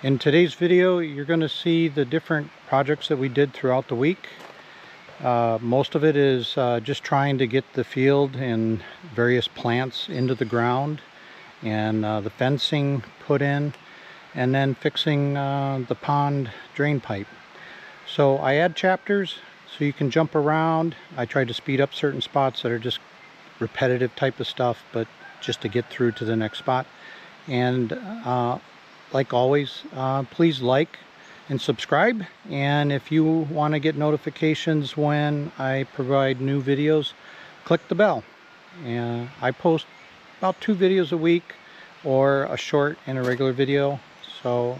In today's video, you're going to see the different projects that we did throughout the week. Most of it is just trying to get the field and various plants into the ground, and the fencing put in, and then fixing the pond drain pipe. So I add chapters so you can jump around. I tried to speed up certain spots that are just repetitive type of stuff, but just to get through to the next spot. And like always, please like and subscribe, and if you want to get notifications when I provide new videos, click the bell. And I post about 2 videos a week, or a short and a regular video, so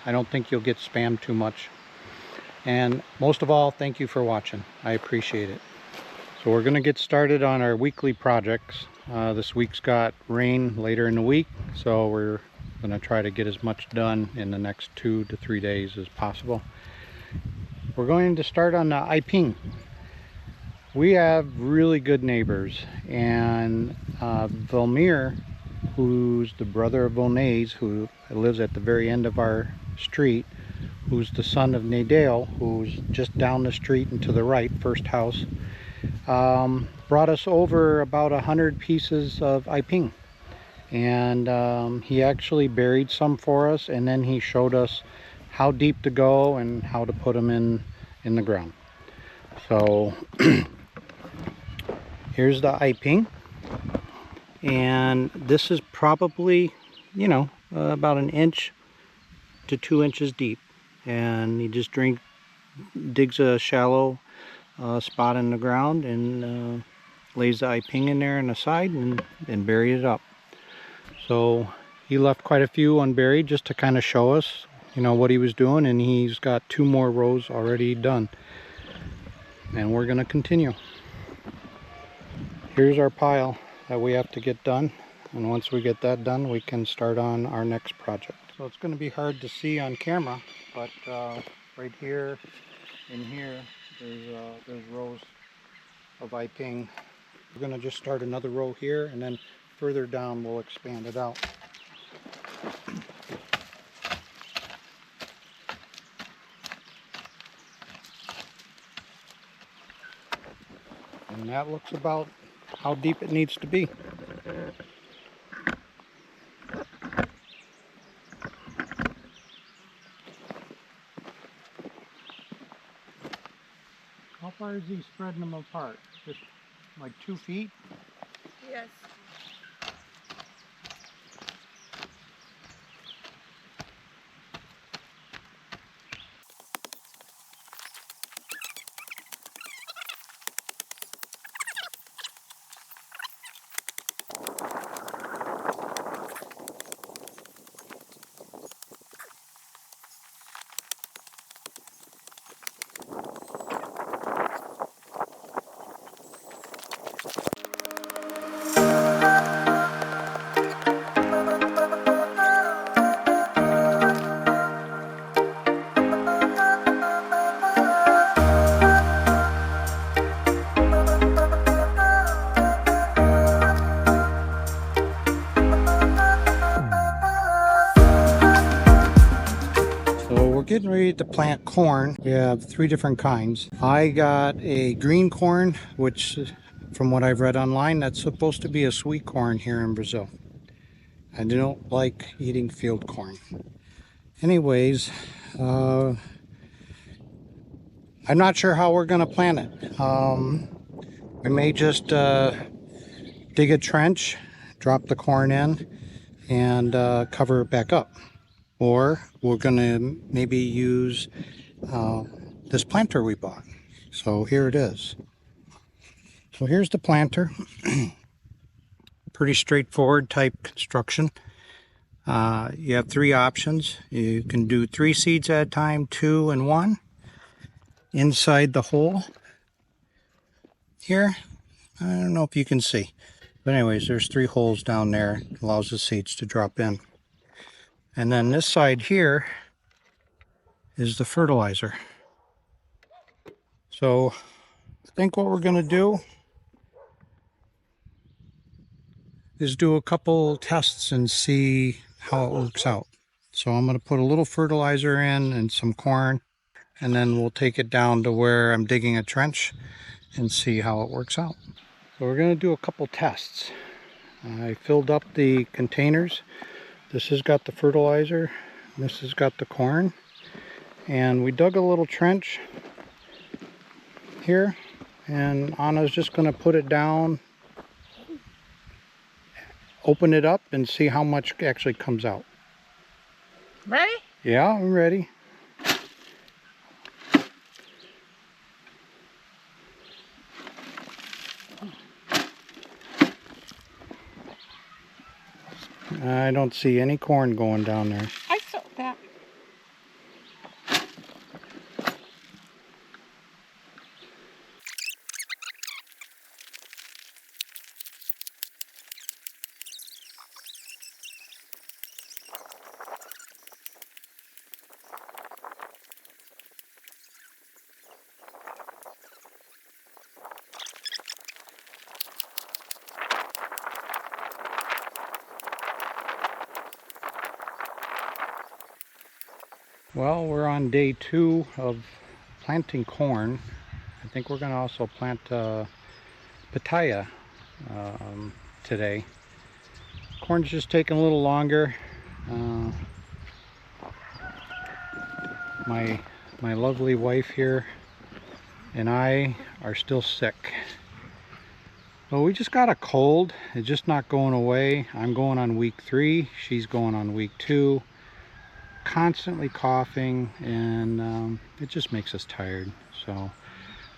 I don't think you'll get spammed too much. And most of all, thank you for watching. I appreciate it. So we're going to get started on our weekly projects. This week's got rain later in the week, so we're going to try to get as much done in the next 2 to 3 days as possible. We're going to start on the Aipim. We have really good neighbors, and Vilmir, who's the brother of Vonais, who lives at the very end of our street, who's the son of Nadale, who's just down the street and to the right, first house, brought us over about 100 pieces of Aipim. And he actually buried some for us, and then he showed us how deep to go and how to put them in the ground. So here's the Aipim, and this is probably, you know, about 1 inch to 2 inches deep, and he just digs a shallow spot in the ground and lays the Aipim in there on the side and buried it up. So he left quite a few unburied just to kind of show us, you know, what he was doing, and he's got 2 more rows already done. And we're going to continue. Here's our pile that we have to get done, and once we get that done, we can start on our next project. So it's going to be hard to see on camera, but right here and here, there's rows of Aipim. We're going to just start another row here, and then further down we'll expand it out. And that looks about how deep it needs to be. How far is he spreading them apart? Just like 2 feet? Yes. Getting ready to plant corn. We have 3 different kinds. I got a green corn, which from what I've read online, that's supposed to be a sweet corn here in Brazil. I don't like eating field corn. Anyways, I'm not sure how we're gonna plant it. We may just dig a trench, drop the corn in, and cover it back up. Or we're going to maybe use this planter we bought. So here it is. So here's the planter. Pretty straightforward type construction. You have 3 options. You can do 3 seeds at a time, 2 and 1. Inside the hole here, I don't know if you can see. But anyways, there's 3 holes down there. It allows the seeds to drop in. And then this side here is the fertilizer. So I think what we're going to do is do a couple tests and see how it works out. So I'm going to put a little fertilizer in and some corn, and then we'll take it down to where I'm digging a trench and see how it works out. So we're going to do a couple tests. I filled up the containers. This has got the fertilizer, this has got the corn, and we dug a little trench here, and Anna's just going to put it down, open it up, and see how much actually comes out. Ready? Yeah, I'm ready. I don't see any corn going down there. I saw that. Well, we're on day 2 of planting corn. I think we're going to also plant pitaya today. Corn's just taking a little longer. My lovely wife here and I are still sick. Well, we just got a cold. It's just not going away. I'm going on week 3. She's going on week 2. Constantly coughing, and it just makes us tired. So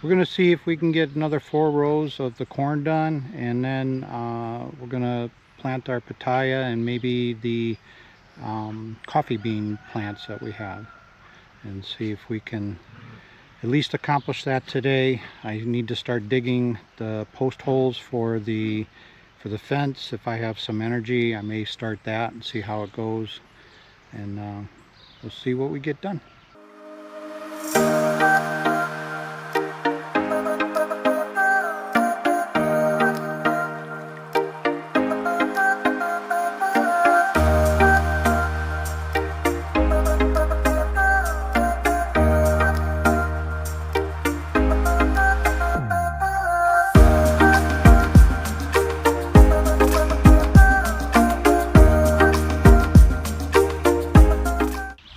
we're going to see if we can get another 4 rows of the corn done, and then we're going to plant our pitaya and maybe the coffee bean plants that we have, and see if we can at least accomplish that today. I need to start digging the post holes for the fence. If I have some energy, I may start that and see how it goes, and we'll see what we get done.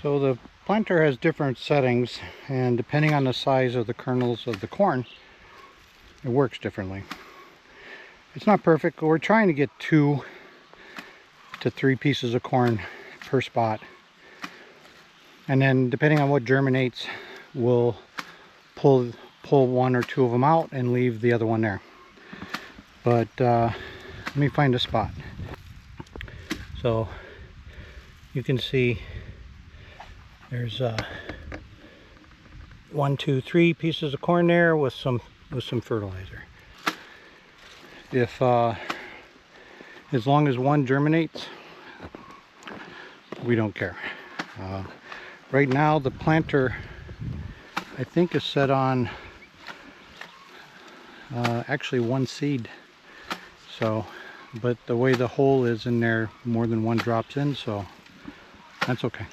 So the planter has different settings, and depending on the size of the kernels of the corn, it works differently. It's not perfect, but we're trying to get 2 to 3 pieces of corn per spot. And then depending on what germinates, we'll pull 1 or 2 of them out and leave the other one there. But let me find a spot. So you can see there's 1, 2, 3 pieces of corn there with some fertilizer. If as long as 1 germinates, we don't care. Right now the planter, I think, is set on actually 1 seed. So, but the way the hole is in there, more than 1 drops in, so that's okay.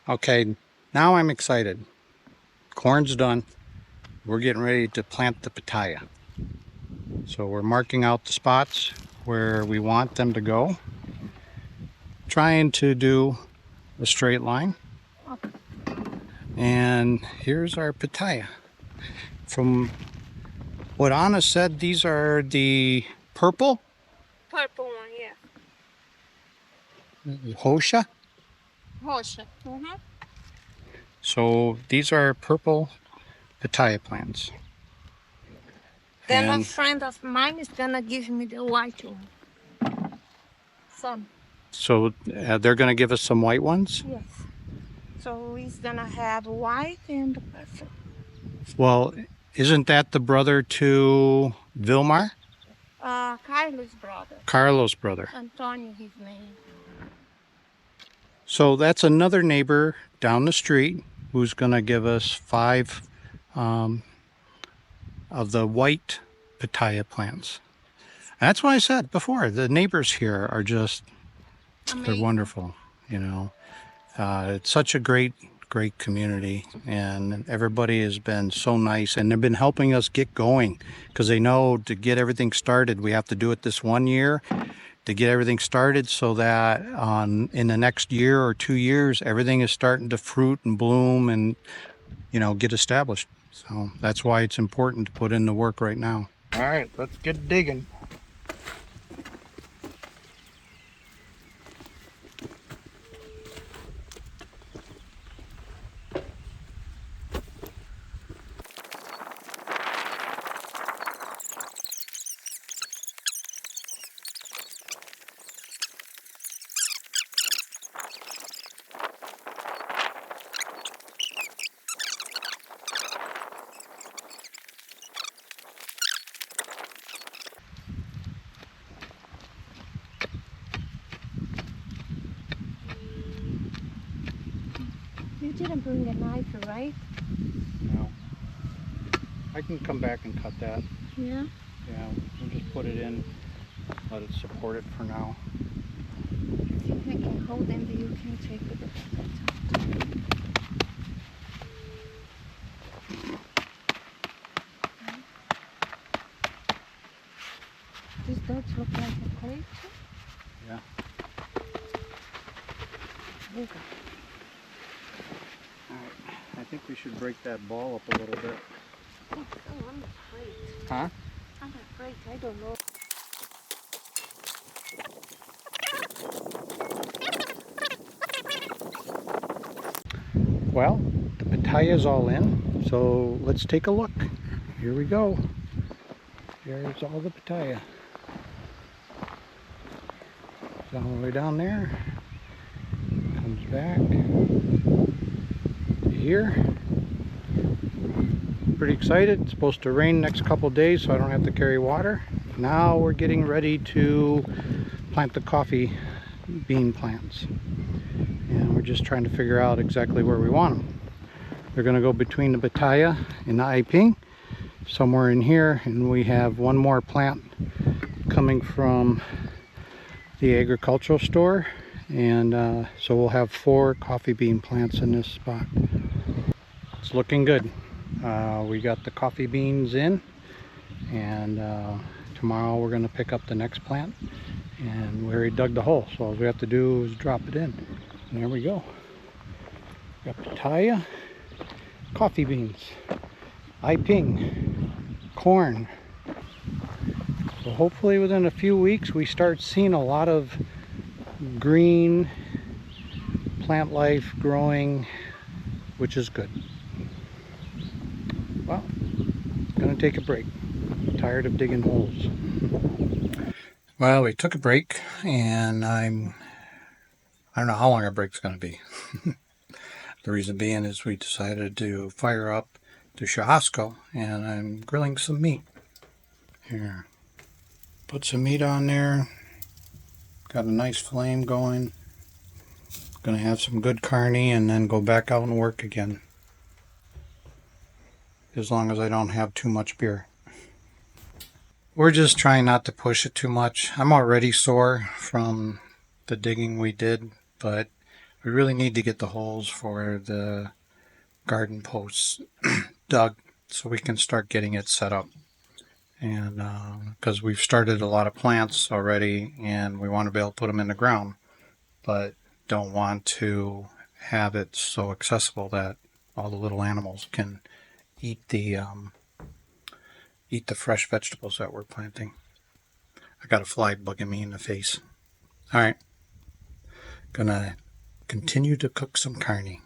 Okay, now I'm excited. Corn's done. We're getting ready to plant the pitaya. So we're marking out the spots where we want them to go. Trying to do a straight line. And here's our pitaya. From what Anna said, these are the purple? Purple one, yeah. Hosha? Roxa. Mm-hmm. So these are purple pitaya plants. Then And a friend of mine is gonna give me the white one. Some. so they're going to give us some white ones? Yes. So he's gonna have white and purple. Well, isn't that the brother to Vilmar? Carlos' brother. Carlos' brother. Antonio, his name. So that's another neighbor down the street who's going to give us 5 of the white pitaya plants. That's what I said before. The neighbors here are just, they're Amazing. wonderful, you know. It's such a great community, and everybody has been so nice, and they've been helping us get going because they know to get everything started, we have to do it this one year to get everything started so that in the next year or 2 years, everything is starting to fruit and bloom and, you know, get established. So that's why it's important to put in the work right now. All right, let's get digging. You didn't bring a knife, right? No. I can come back and cut that. Yeah. Yeah, we'll just put it in, let it support it for now. If you can hold them, you can take it. This does look like a crate. Yeah. Okay. All right. I think we should break that ball up a little bit. Oh, I'm afraid. Huh? I'm afraid. I don't know. Well, the pitaya is all in, so let's take a look. Here we go. There's all the pitaya. It's all the way down there. Comes back to here. Pretty excited. It's supposed to rain next couple days, so I don't have to carry water. Now we're getting ready to plant the coffee bean plants. And we're just trying to figure out exactly where we want them. They're going to go between the pitaya and the Aipim, somewhere in here, and we have one more plant coming from the agricultural store, and so we'll have 4 coffee bean plants in this spot. It's looking good. We got the coffee beans in, and tomorrow we're going to pick up the next plant, and we already dug the hole, so all we have to do is drop it in. And there we go. Got pitaya, coffee beans, Aipim, corn. So hopefully within a few weeks we start seeing a lot of green plant life growing, which is good. Well, gonna take a break. Tired of digging holes. Well, we took a break, and I don't know how long our break's gonna be. The reason being is we decided to fire up the churrasco, and I'm grilling some meat. Here, put some meat on there. Got a nice flame going. Gonna have some good carne and then go back out and work again. As long as I don't have too much beer. We're just trying not to push it too much. I'm already sore from the digging we did, but we really need to get the holes for the garden posts dug so we can start getting it set up. And because we've started a lot of plants already, and we want to be able to put them in the ground, but don't want to have it so accessible that all the little animals can eat the fresh vegetables that we're planting. I got a fly bugging me in the face. All right, gonna continue to cook some carne.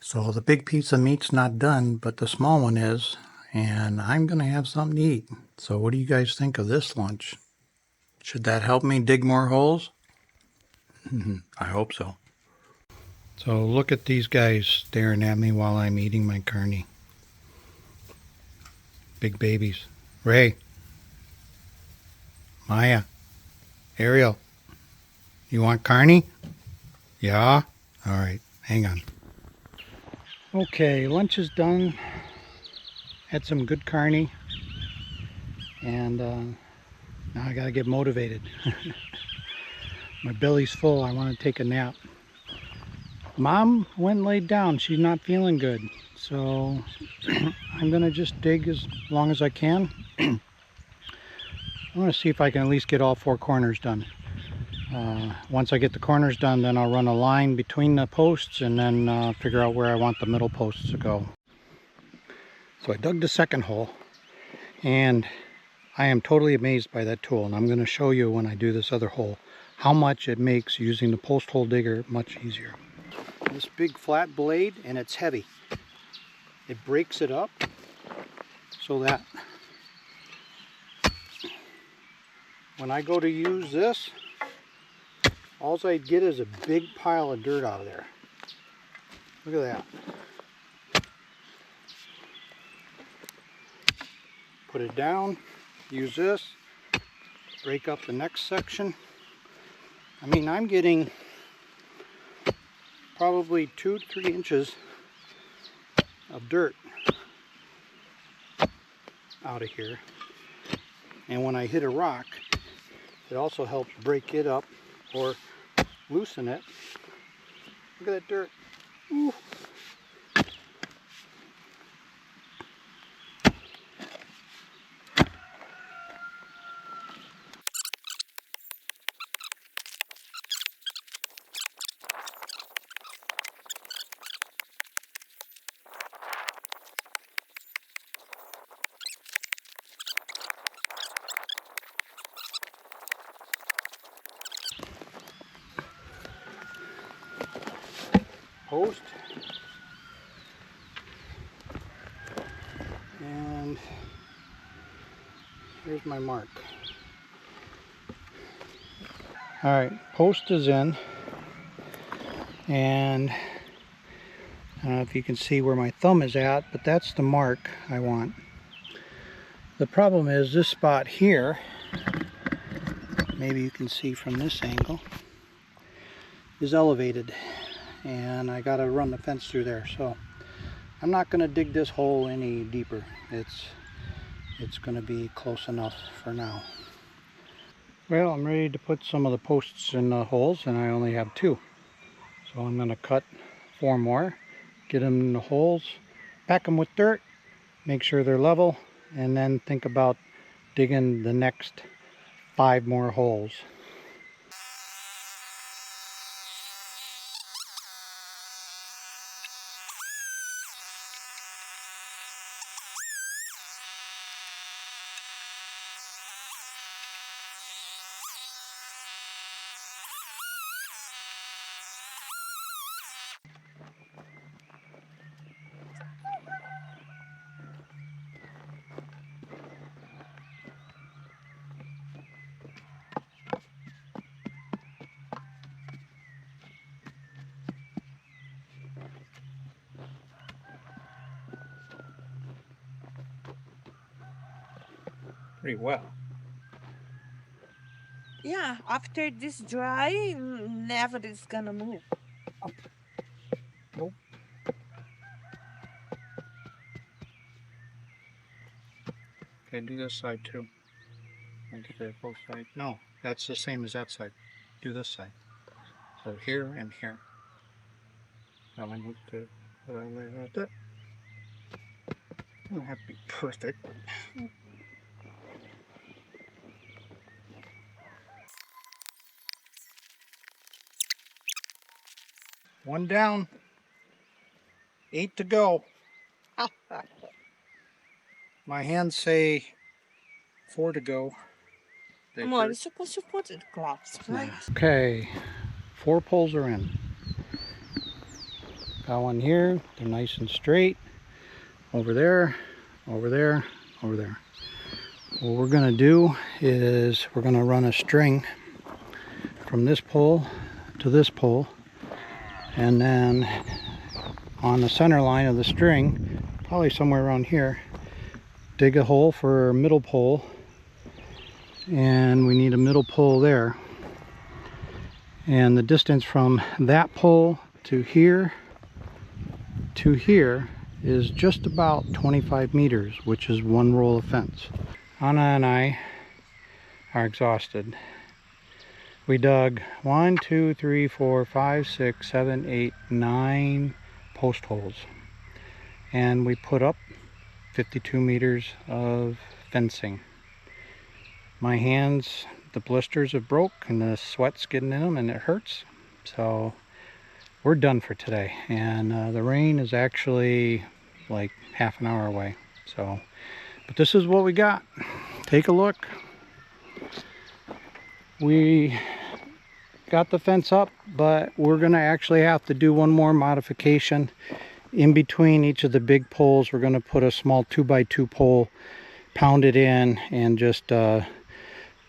So the big piece of meat's not done, but the small one is, and I'm gonna have something to eat. So what do you guys think of this lunch? Should that help me dig more holes? I hope so. So look at these guys staring at me while I'm eating my carne. Big babies. Ray. Maya. Ariel. You want carne? Yeah? All right. Hang on. Okay, lunch is done. Had some good carne. And now I gotta get motivated. My belly's full, I want to take a nap. Mom went and laid down, she's not feeling good. So I'm gonna just dig as long as I can. I want to see if I can at least get all 4 corners done. Once I get the corners done, then I'll run a line between the posts and then figure out where I want the middle posts to go. So I dug the second hole, and I am totally amazed by that tool, and I'm going to show you when I do this other hole how much it makes using the post hole digger much easier. This big flat blade, and it's heavy. It breaks it up so that when I go to use this, all I get is a big pile of dirt out of there. Look at that. Put it down, use this, break up the next section. I mean, I'm getting probably 2 to 3 inches of dirt out of here. And when I hit a rock, it also helps break it up or loosen it. Look at that dirt. Ooh. Post, and here's my mark. All right, post is in, and I don't know if you can see where my thumb is at, but that's the mark I want. The problem is this spot here, maybe you can see from this angle, is elevated. And I gotta run the fence through there, so I'm not gonna dig this hole any deeper. It's gonna be close enough for now. Well, I'm ready to put some of the posts in the holes, and I only have 2, so I'm gonna cut 4 more, get them in the holes, pack them with dirt, make sure they're level, and then think about digging the next 5 more holes. Pretty well. Yeah, after this dry, never is gonna move. Nope. Okay, do this side too. And get that both sides. No, that's the same as that side. Do this side. So here and here. Now I need to put it like that. Doesn't have to be perfect. One down. 8 to go. My hands say 4 to go. Amor, isso é se for de class, right? Okay, 4 poles are in. Got one here. They're nice and straight. Over there, over there, over there. What we're gonna do is we're gonna run a string from this pole to this pole, and then on the center line of the string, probably somewhere around here, dig a hole for a middle pole, and we need a middle pole there. And the distance from that pole to here is just about 25 meters, which is 1 roll of fence. Anna and I are exhausted. We dug 1, 2, 3, 4, 5, 6, 7, 8, 9 post holes. And we put up 52 meters of fencing. My hands, the blisters have broke and the sweat's getting in them and it hurts. So we're done for today. And the rain is actually like half an hour away. So, but this is what we got. Take a look. We got the fence up, but we're gonna actually have to do one more modification. In between each of the big poles, we're gonna put a small 2x2 pole, pound it in, and just to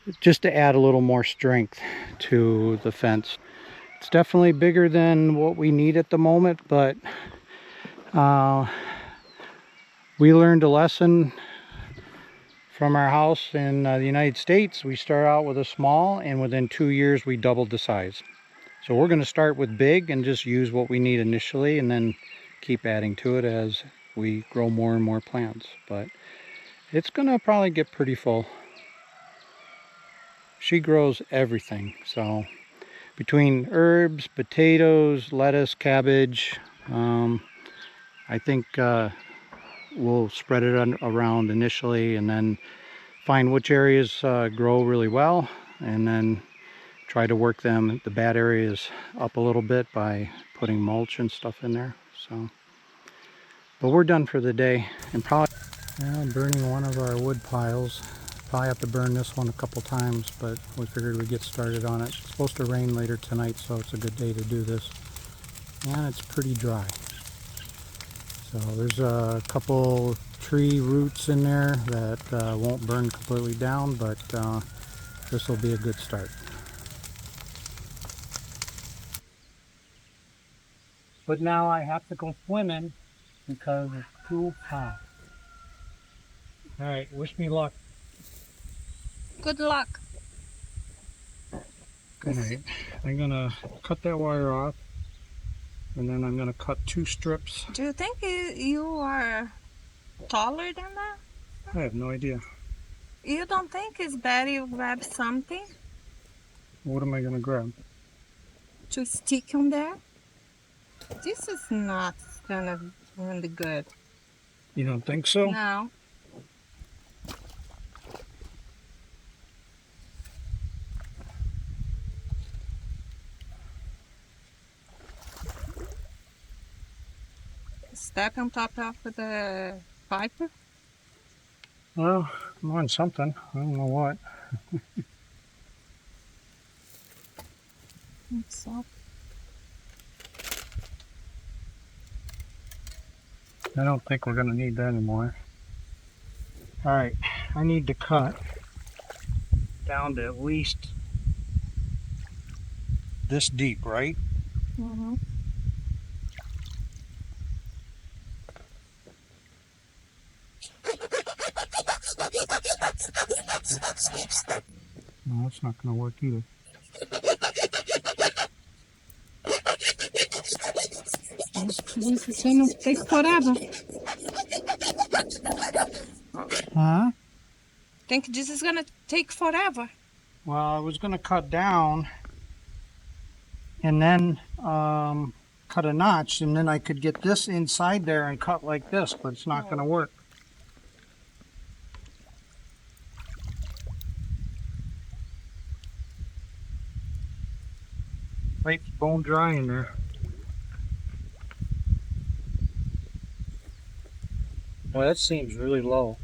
add a little more strength to the fence. It's definitely bigger than what we need at the moment, but we learned a lesson from our house in the United States. We start out with a small, and within 2 years we doubled the size. So we're going to start with big and just use what we need initially, and then keep adding to it as we grow more and more plants. But it's going to probably get pretty full. She grows everything, so between herbs, potatoes, lettuce, cabbage, I think we'll spread it around initially and then find which areas grow really well, and then try to work them, the bad areas, up a little bit by putting mulch and stuff in there. So, but we're done for the day, and probably burning one of our wood piles. Probably have to burn this one a couple times, but we figured we'd get started on it. It's supposed to rain later tonight, so it's a good day to do this. And it's pretty dry. So there's a couple tree roots in there that won't burn completely down, but this will be a good start. But now I have to go swimming because it's too hot. Alright, wish me luck. Good luck. Alright, I'm gonna cut that wire off, and then I'm gonna cut 2 strips. Do you think you are taller than that? I have no idea. You don't think it's better you grab something What am I gonna grab? to stick on there? This is not gonna really good. You don't think so? No. Step on top of the pipe. Well, I'm on something. I don't know what. So, I don't think we're gonna need that anymore. Alright, I need to cut down to at least this deep, right? mm-hmm. No, that's not gonna work either. This is gonna take forever. Huh? Think this is gonna take forever. Well, I was gonna cut down and then cut a notch, and then I could get this inside there and cut like this, but it's not gonna work. Right, bone dry in there. Well, that seems really low.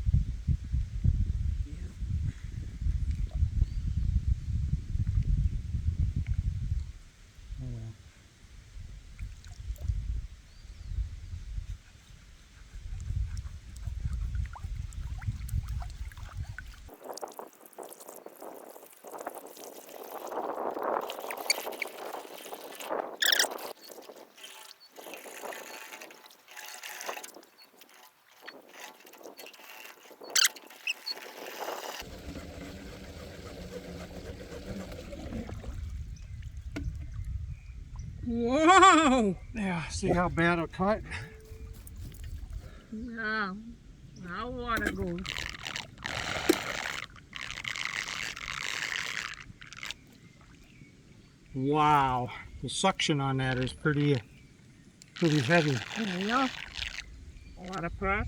Whoa! Yeah, see how bad I cut? Yeah. Now water goes. Wow, the suction on that is pretty heavy. I know. A lot of pressure.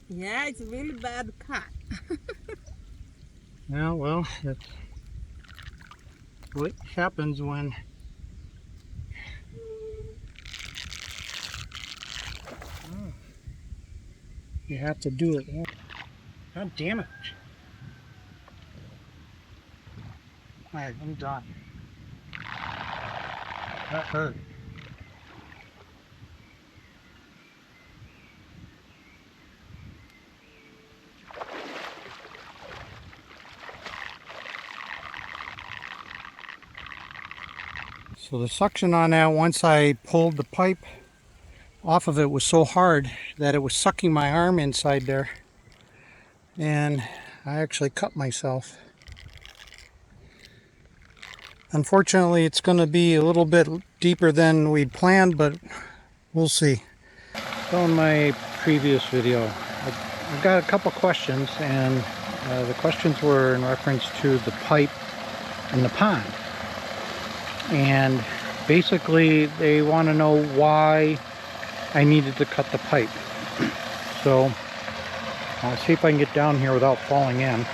Yeah, it's really bad cut. Yeah, well, that's what happens when you have to do it. God damn it. Alright, I'm done. That hurt. So the suction on that, once I pulled the pipe off of it, was so hard that it was sucking my arm inside there. And I actually cut myself. Unfortunately, it's going to be a little bit deeper than we'd planned, but we'll see. So in my previous video, I've got a couple questions, and the questions were in reference to the pipe in the pond. And basically they want to know why I needed to cut the pipe. So I'll see if I can get down here without falling in.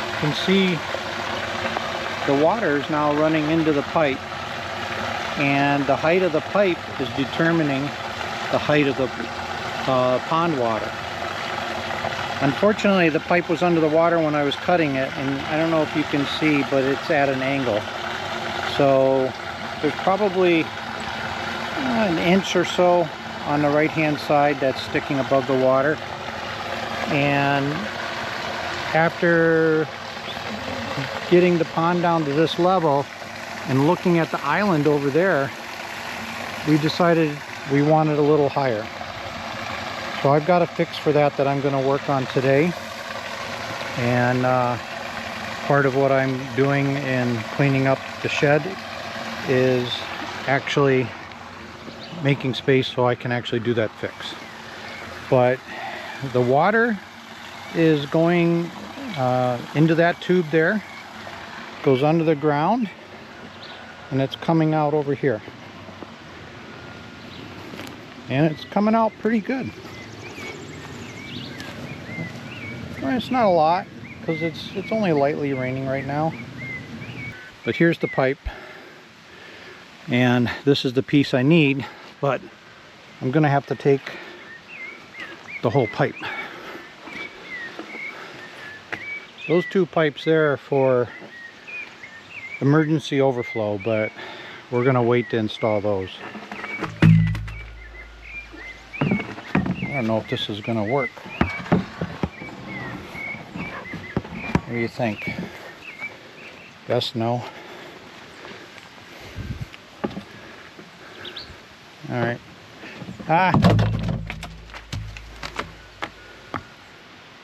You can see the water is now running into the pipe, and the height of the pipe is determining the height of the pond water. Unfortunately, the pipe was under the water when I was cutting it, and I don't know if you can see, but it's at an angle. So there's probably an inch or so on the right hand side that's sticking above the water. And after getting the pond down to this level and looking at the island over there, we decided we wanted a little higher. So I've got a fix for that I'm going to work on today. And part of what I'm doing in cleaning up the shed is actually making space so I can actually do that fix. But the water is going into that tube there, goes under the ground, and it's coming out over here. And it's coming out pretty good. Well, it's not a lot because it's only lightly raining right now. But here's the pipe, and this is the piece I need, but I'm gonna have to take the whole pipe. Those two pipes there are for emergency overflow, but we're gonna wait to install those. I don't know if this is gonna work. What do you think? Yes, no? Alright.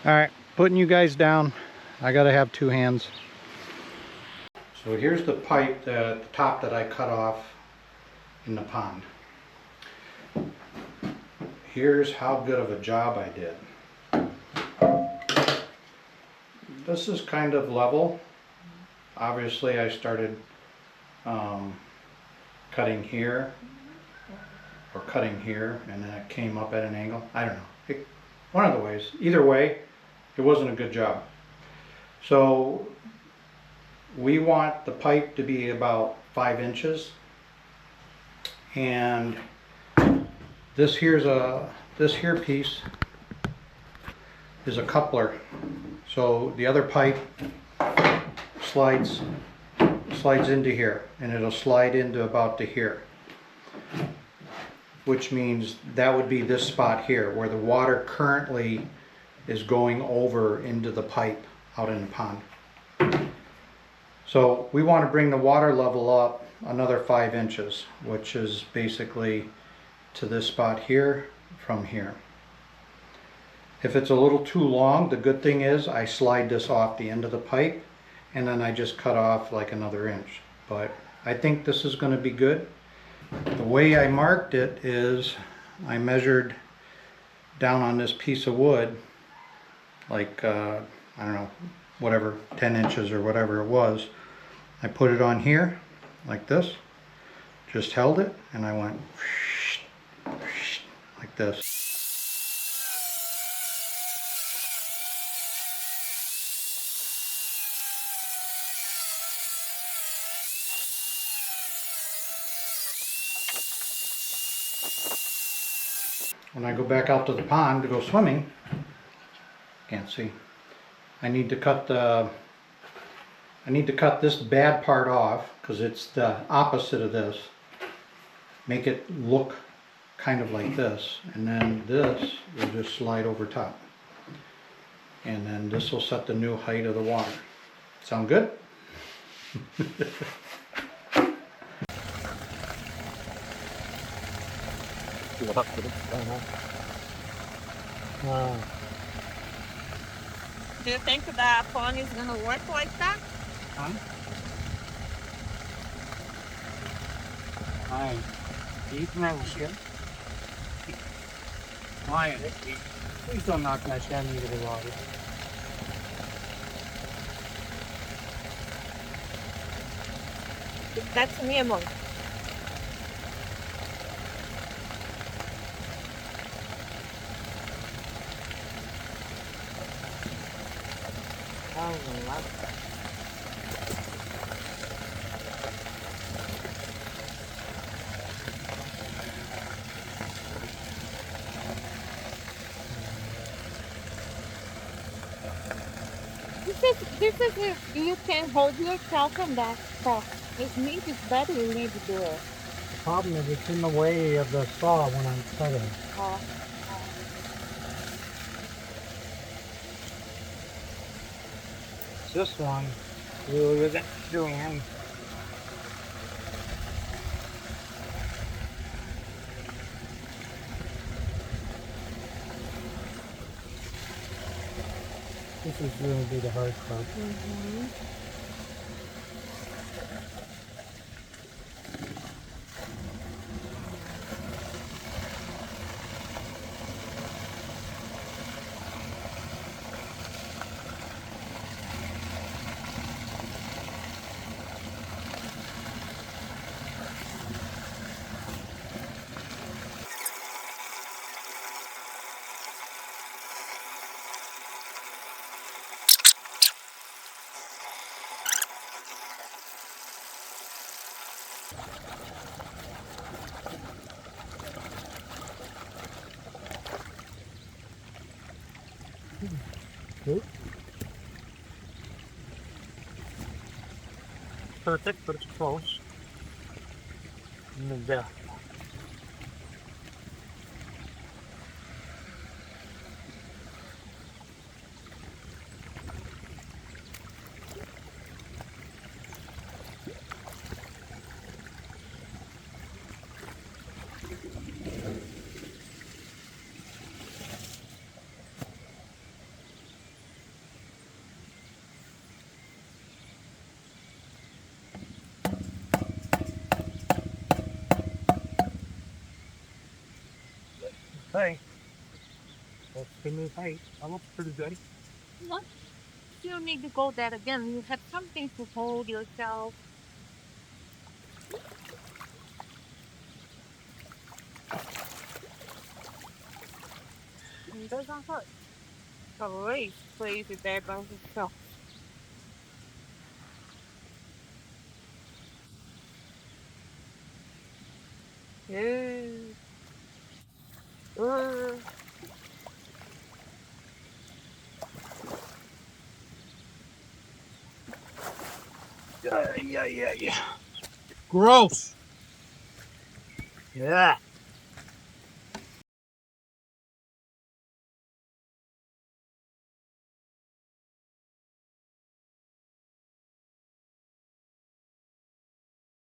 Alright, putting you guys down. I gotta have two hands. So here's the pipe, the top that I cut off in the pond. Here's how good of a job I did. This is kind of level. Obviously I started cutting here or cutting here, and then it came up at an angle. I don't know. One of the ways. Either way, it wasn't a good job. So we want the pipe to be about 5 inches, and this here piece is a coupler. So the other pipe slides into here, and it'll slide into about to here, which means that would be this spot here where the water currently is going over into the pipe out in the pond. So we want to bring the water level up another 5 inches, which is basically to this spot here from here. If it's a little too long, the good thing is I slide this off the end of the pipe, and then I just cut off like another inch. But I think this is going to be good. The way I marked it is I measured down on this piece of wood like, I don't know, whatever, 10 inches or whatever it was. I put it on here, like this, just held it, and I went like this. When I go back out to the pond to go swimming, can't see, I need to cut this bad part off, because it's the opposite of this. Make it look kind of like this, and then this will just slide over top. And then this will set the new height of the water. Sound good? Do you think the pond is gonna work like that? Hi. Eat my shit. Why? Please don't knock my shit into the water. That's me, among. Oh, wow. This is if you can hold yourself from that stuff. It means it's better you need to do it. The problem is it's in the way of the saw when I'm cutting. Oh. This one, we'll get doing. This is going to be the hard part. Good. Perfect, but it's close. And then, hey, that's pretty tight. That looks pretty good. What? You need to go there again. You have something to hold yourself. It doesn't hurt. The race plays it there by itself. Yeah. Uh, Yeah. Gross. Yeah.